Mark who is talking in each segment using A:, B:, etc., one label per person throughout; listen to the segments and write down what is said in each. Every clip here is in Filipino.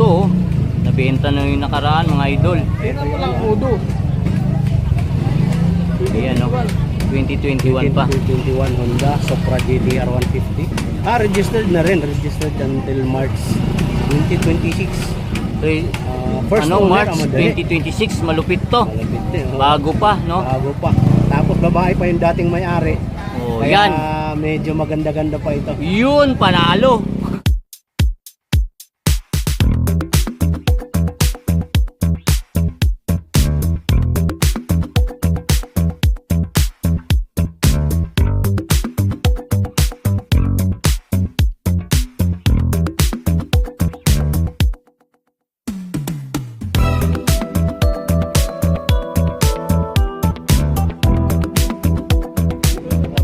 A: oh. Nabenta na yung nakaraan mga idol.
B: Tingnan mo lang Udo.
A: Ayan oh. 2021 pa.
C: 2021 Honda Supra GTR 150. Registered na rin. Registered until March 2026. First
A: Ano,
C: owner,
A: March
C: madali.
A: 2026, malupit to.
C: Malapit din, oh.
A: Bago pa, no?
C: Bago pa. Tapos babae pa yung dating may-ari.
A: Oh,
C: Kaya
A: yan.
C: medyo maganda-ganda pa ito.
A: Yun, panalo.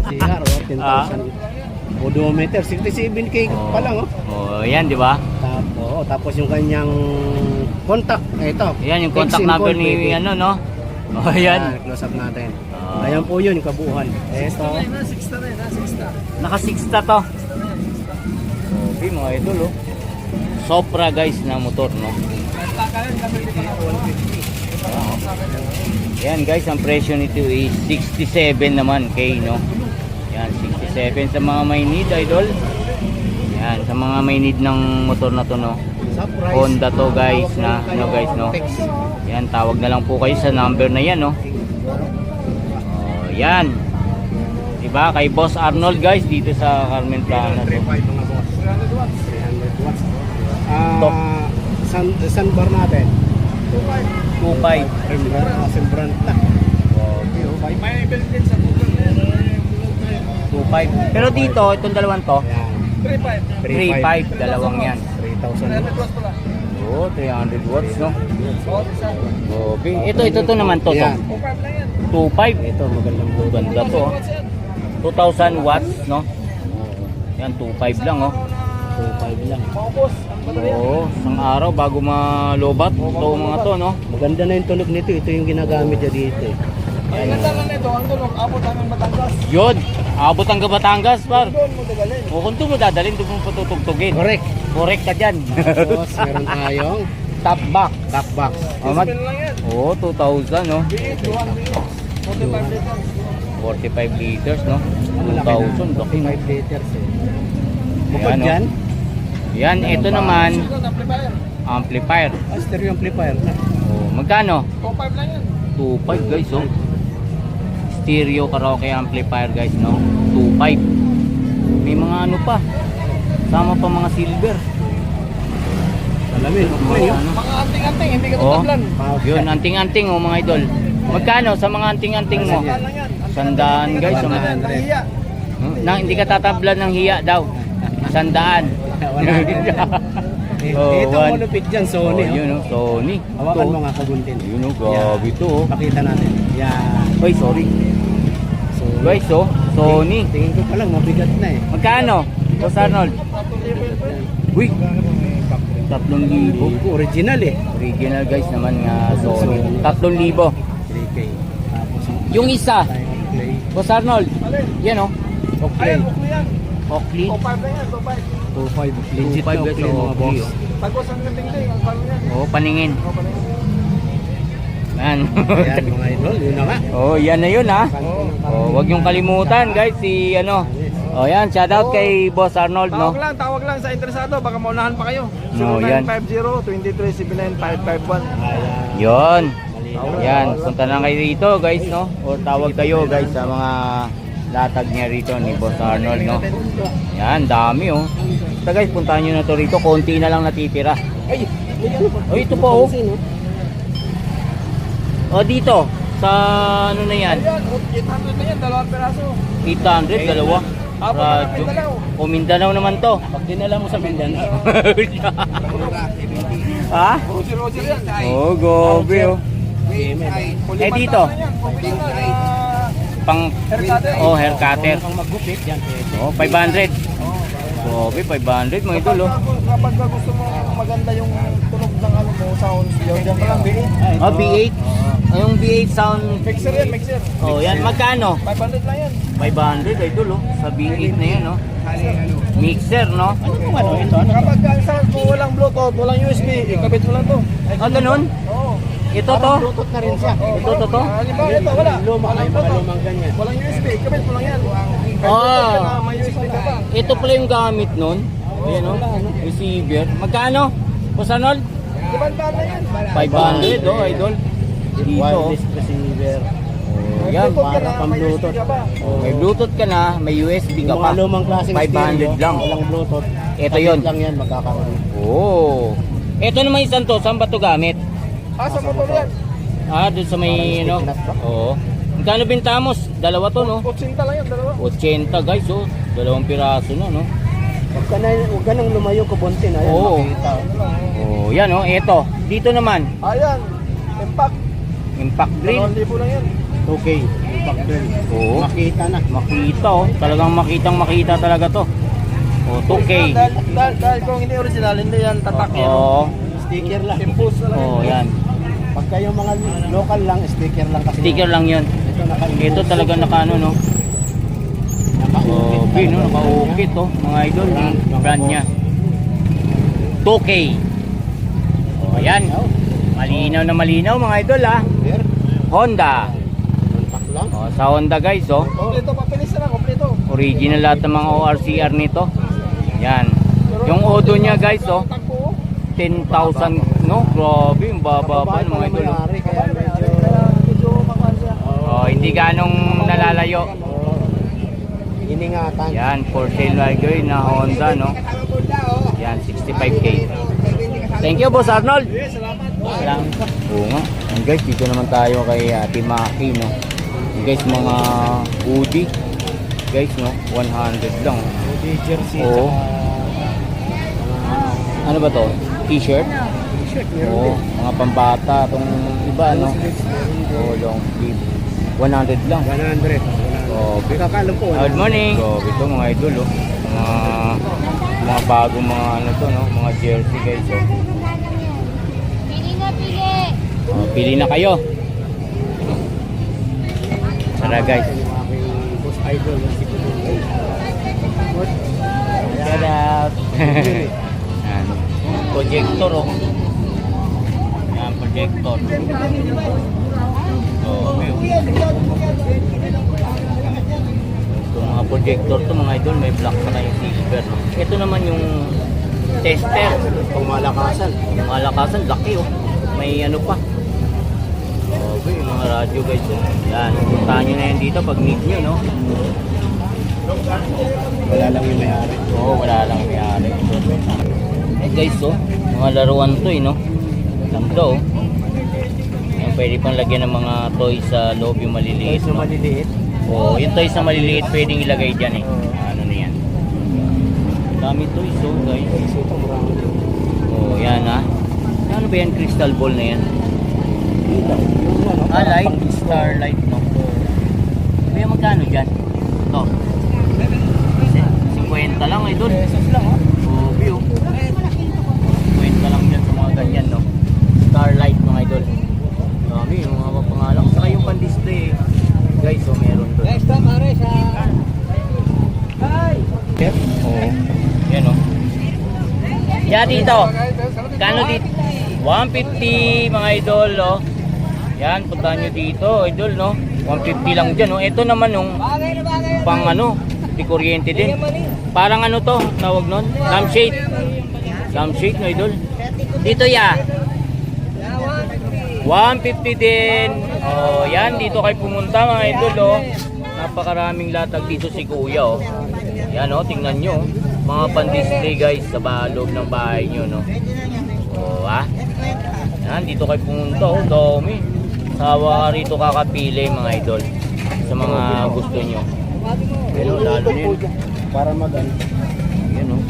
C: CR, 10,000. Odometer, 67K pa lang, oh.
A: Oh, yan, di ba?
C: Tapos yung kanyang contact, ito.
A: Yan yung contact
C: Texting
A: number
C: call,
A: ni
C: pwede.
A: ano, no? Oh, yan.
C: Close up natin.
A: Ah.
C: Ayan po yun, yung kabuuan. Ito.
A: Naka-sixta to. Okay, mga idol, oh. Supra guys na motor, no? Yan guys, ang presyo nito is 67 naman K, no? Yan, 67 sa mga may need, idol. Yan, sa mga may need ng motor na to, no?
C: Surprise.
A: Honda to guys na, ano guys, no? Yan, tawag na lang po kayo sa number na yan, no? Oh, yan. Diba, kay Boss Arnold guys, dito sa Carmen Plana to.
C: 300 watts.
A: Top.
C: Sun bar natin.
A: 2.5.
C: Sembran na.
B: May built din sa Google.
A: 2.5. Pero dito, itong dalawang to,
C: Ayan.
A: 3.5, dalawang yan.
C: 3,000.
A: Oh, 300 watts, no? Okay. Ito naman to.
C: Ayan.
A: 2.5.
C: Ito, magandang buo.
A: Ganda to, oh. 2,000 watts, no? Yan, 2.5 lang, oh.
C: 2,500 lang.
A: Oo, isang araw bago malobat. Ito mga to, no?
C: Maganda na yung tunog nito. Ito yung ginagamit niya dito.
B: Ang ganda lang nito, ang tulog, abot namin Batangas.
A: Yun, abot ang Batangas, par.
B: Doon mo dagalin.
A: O kung doon mo dadalhin, doon mo patutugtugin.
C: Correct.
A: Correct ka dyan.
C: Tapos, meron tayong
A: Top box.
C: top box.
A: Oh, mag
B: Spin lang yan.
A: oh, 2,000, no?
B: B8, 2 liters. 45 liters.
A: 45 liters, no?
C: Malaki na.
A: 2,000, laki, no?
C: 5 liters eh. Bukod
A: Ayan, no?
C: dyan,
A: Yan, ito naman,
B: Second amplifier.
A: amplifier.
C: stereo amplifier na.
A: Oh, magkano?
B: 2.5 lang yan.
A: 2.5 guys, oh. Stereo karaoke amplifier guys, no? 2.5. May mga ano pa. Sama pa mga silver.
C: Salamin. Okay, yun.
A: Ano?
B: Mga anting-anting, hindi ka
A: Oh,
B: tatablan.
A: yun, anting-anting, oh mga idol. Magkano sa mga anting-anting mo?
B: Sandaan lang yan.
A: Sandaan guys, oh.
C: Sandaan.
B: Nahiya.
A: Hindi ka tatablan ng hiya daw. Sandaan.
C: Wala
A: Oh,
C: ito
A: one.
C: ang malupit dyan, Sony.
A: Oh, yun, oh, Sony.
C: Hawakan
A: Ito.
C: mo nga kabuntin.
A: Yun, oh, grabe to, oh.
C: Pakita natin. Yan.
A: Oy, sorry.
C: So,
A: Guys, oh, Sony.
C: tingin ko pa lang, mabigat na eh.
A: Magkano? Boss Arnold. Uy, 3,000.
C: Original eh.
A: Original guys naman nga Sony. 3,000.
C: 3K. Tapos
A: Yung isa,
C: tayong play.
A: Boss Arnold. Yan, oh.
C: Okay.
B: Ayan, buklo yan.
A: Oakley.
B: 2.5 lang yan, 2.5.
C: 2.5. Legit
A: 2.5
C: na
A: guys,
C: okay
A: oh,
C: mga boss.
A: Oakley, oh.
B: Tagos ang tingting, ang palo yan.
A: Oh, paningin.
B: Oh, pala yan.
A: Yan.
C: Ayan mga idol, yun na nga.
A: Oh, yan na yun, ha. Oh, wag yung kalimutan, guys, si ano. Oh, yan, shout out kay Boss Arnold, no.
B: Tawag lang sa interesado, baka maunahan pa kayo.
A: Oh, yan.
B: 0950-2379-551.
C: Ayan.
A: Yon.
C: Malinaw.
A: Yan, punta na kayo rito, guys, no. O tawag kayo, guys, sa mga latag niya rito ni Boss Arnold, no. Yan, dami, oh. Basta guys, puntahan nyo na to rito, konti na lang natitira.
C: Ay,
A: Oh, ito po, oh. Oh, dito, sa ano na yan,
B: Ayan, 800 na yan, dalawang peraso.
A: 800, dalawa.
B: Abot na lang
A: Radyo.
B: Mindanao.
A: O Mindanao naman to.
C: pag dinala mo sa Mindanao.
A: Ha?
B: Roger yan.
A: Oh, gobe, oh. Eh, dito, pang, oh, hair cutter.
C: Pang maggupit, yan pwede.
A: Oh, 500. Gobe, 500, mga idol, oh.
B: Kapag gusto mo maganda yung tunog ng ano mo, sound, diyan ka lang B8.
A: Oh, B8. Yung V8 sound.
B: Mixer yan, mixer.
A: Oh, yan. Magkano?
B: 500 lang yan.
A: 500 idol oh. Sa V8 na yan oh. Mixer no?
C: Ano ito? Ano?
B: Kapag sound kung walang Bluetooth, walang USB, ikabit mo lang to.
A: Ah, ganun?
B: Oo.
A: Ito to?
C: Bluetooth na rin siya.
A: Ito to?
B: Halimbawa, ito, wala.
C: Luma, ay mga lumang ganyan.
B: Walang USB, ikabit mo lang yan.
A: Ah.
B: May USB ka pa.
A: Ito pala yung gamit nun. Ayan oh. Receiver. Magkano? Boss Arnold?
B: Ibanda na yan.
A: 500 oh idol. Dito oh.
C: Wireless receiver.
A: Oh, yan.
B: Bluetooth ka
C: para
B: na,
C: pang
B: may USB
C: Bluetooth.
B: ka pa.
A: May Bluetooth ka na, may USB ka
C: Yung
A: pa.
C: mga lumang klaseng
A: 500 lang.
C: Walang Bluetooth.
A: Ito
C: Kabit
A: yun.
C: lang yan, magkakaroon.
A: Oh. Ito naman isang to, saan ba to gamit?
B: Sa motor yan.
A: Ah, doon sa may
C: Parang
A: ano.
C: stick nut ba?
A: Oo. Magkano bintamos? Dalawa to no?
B: 80 lang yan, dalawa.
A: 80 guys oh. Dalawang piraso na no.
C: Huwag ka nang lumayo kabuntin. Ayan,
A: Oo.
C: makita.
A: Oh, yan oh. Ito. Dito naman.
B: Ayan. Impact.
A: Impact grill.
B: 2,000 lang yan.
C: 2K. Impact drill.
A: Oo.
C: Makita na.
A: Makita oh. Talagang makita talaga to. Oh, 2K.
B: Dahil kung hindi original, hindi yan tatak yan.
A: Oo.
C: Sticker lang.
B: Impulse na lang.
A: Oh, yan.
C: Pagka yung mga local lang, sticker lang kasi.
A: Sticker lang 'yon.
C: Ito
A: Ito talaga nakaano no. Oh, no, naka-ukit oh, mga idol, yung brand niya. 2K. Oh, ayan. Malinaw na malinaw mga idol ah. Honda.
C: Contact lang.
A: Oh, sa Honda guys oh.
B: Kompleto, papilis na lang, kompleto.
A: Original lahat ng mga ORCR nito. Yan. Yung Odo niya guys oh,
B: Takbo.
A: 10,000 no? Grabe, yung baba ng mga idol. Oh.
C: May-ari, kaya medyo...
B: Medyo makuha siya.
A: Oh, hindi ganong nalalayo.
C: Iningatan.
A: Yan, for sale like na Honda no. Yan, 65K. Thank you Boss Arnold. Salamat. Oo nga. Yan guys, dito naman tayo kay Ate Maki no. Yan guys, mga hoodie. Guys no, 100 lang.
C: Hoodie, jersey,
A: Oo.
C: tsaka...
A: Ano ba to? T-shirt?
C: T-shirt, meron
A: Oo,
C: din.
A: mga pambata tong iba no. Oo, long sleeve. 100 lang.
C: 100.
A: Oh,
C: Kakalam po.
A: good morning. So, ito mga idol oh. Mga bagong mga ano to no, mga jersey guys oh.
D: Pili na pili!
A: Oh, pili na kayo. Tara guys.
C: Boss idol.
A: Shout out. Yan. Projector oh. Yan, projector. Oh, okay. Ito mga projector to mga idol, may black na yung silver. No? Ito naman yung tester.
C: Pangmalakasan.
A: Yung malakasan, laki oh. May ano pa. Okay, yung mga radyo guys oh. Yan, puntahan nyo na yan dito pag need nyo no.
C: Wala lang yung may-ari.
A: Oo, wala lang may-ari. Eh guys, oh, mga laruan to eh, no? Ganda, oh. Yan, pwede pang lagyan ng mga toys sa loob yung maliliit,
C: Ito
A: no?
C: maliliit.
A: Oo, yung toys na maliliit, pwedeng ilagay dyan, eh. Ano na yan. Dami toys, oh, guys.
C: Ito marami.
A: Oo, yan, ha? Ano ba yan? Crystal ball na yan?
C: Dito. Yung ano.
A: Ah, light? Starlight, no? Kaya magkano dyan? Ito. 50 lang, idol.
B: Pesos lang, ha?
A: Oh, view. 50 lang dyan sa mga ganyan, no? Starlight, mga idol. Dami, yung mga pangalan. Saka yung pan-display, guys, so meron doon.
B: Next time, Mare, sa... Hi!
A: Oo. Yan, oh. Yan dito. Kano dito? 150, mga idol, oh. Yan, puntahan nyo dito, idol, no? 150 lang dyan, no? Ito naman, yung pang ano, di kuryente din. Parang ano to, tawag nun? Lampshade. Lampshade, no, idol? Dito, ya. 150 din. Oh, yan, dito kayo pumunta, mga idol, oh. Napakaraming latag dito si Kuya, oh. Yan, oh, tingnan nyo, oh. Mga pan-display, guys, sa loob ng bahay nyo, no? Oh, ha? Yan, dito kayo pumunta, oh, dami. Sawa ka rito kakapili, mga idol, sa mga gusto nyo. Pero lalo na yun.
C: Para mag-ano.
A: Yan, oh.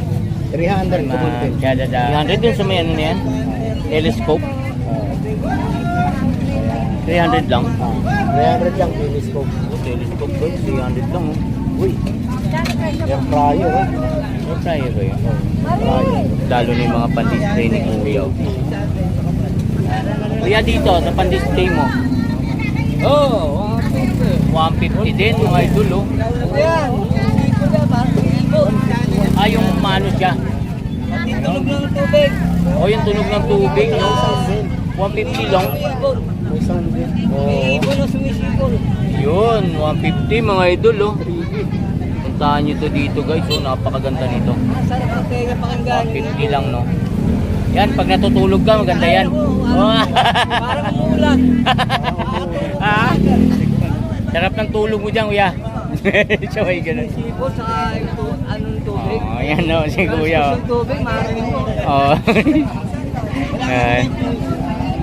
C: 300 kumuntin.
A: 300 dun sa may ano na yan? Telescope. 300 lang.
C: 300 lang telescope.
A: Oh, telescope guys, 300 lang, oh.
C: Uy. Air fryer.
A: May fryer ba yun?
C: Fryer.
A: Lalo na yung mga pan-display ni Kuya, oh. Kuya, dito, sa pan-display mo,
B: Oh,
A: 150 din mga idol oh.
B: Yan, iko na ba? Iko.
A: Ah, yung mano siya.
B: Tulog ng tubig.
A: O yung tunog ng tubig, no? 150 lang.
C: May sound din.
A: Oo.
B: Iko na sumisipol.
A: Yun, 150 mga idol, oh. Puntahan nyo to dito guys, oh. Napakaganda nito.
B: Sarap ang tenga pakinggan.
A: 150 lang, no? Yan, pag natutulog ka, maganda yan. Oh.
B: Parang umuulan.
A: Ah, sarap ng tulog mo dyan, kuya. Siya may ganun.
B: Sipol sa anong tubig.
A: Oh, yan, no? Si kuya, oh.
B: Yung tubig, maraming mo.
A: Oh.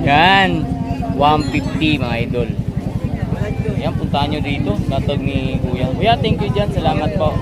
A: Yan. 150 mga idol. Yan, puntahan nyo dito. Natag ni kuya. Kuya, thank you dyan. Salamat po.